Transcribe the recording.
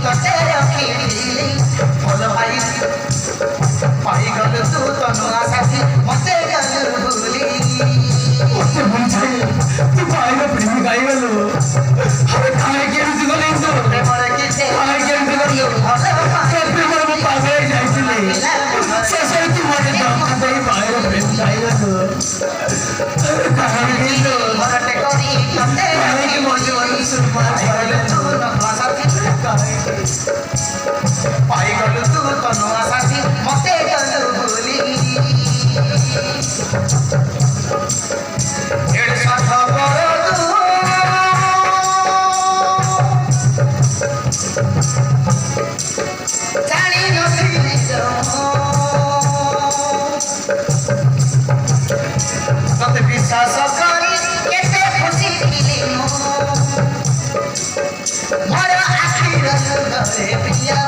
तोते रखिली भल भाई पाई गल तू तो नुआ साथी मते गल भूली मते भूल जाए तू पाएगा प्रेम गाई गलो अरे खाए के रुचि गले तो प्रेमर किसे खाए के रुचि गलो से प्रेमर में पागल जाइले से तू मते दम दे पाएगा प्रेम गाई गलो अरे खाए के तो मरटे करी तोते पाए के मजबूरी सुरमा गल तू नुआ साथी पाई गल तू तो नुआ साथी मते गल भूली एड़ साथ पर तू जानी नथी तते विश्वास करी केते खुशी थिली मो मोर आखिर घरे पिया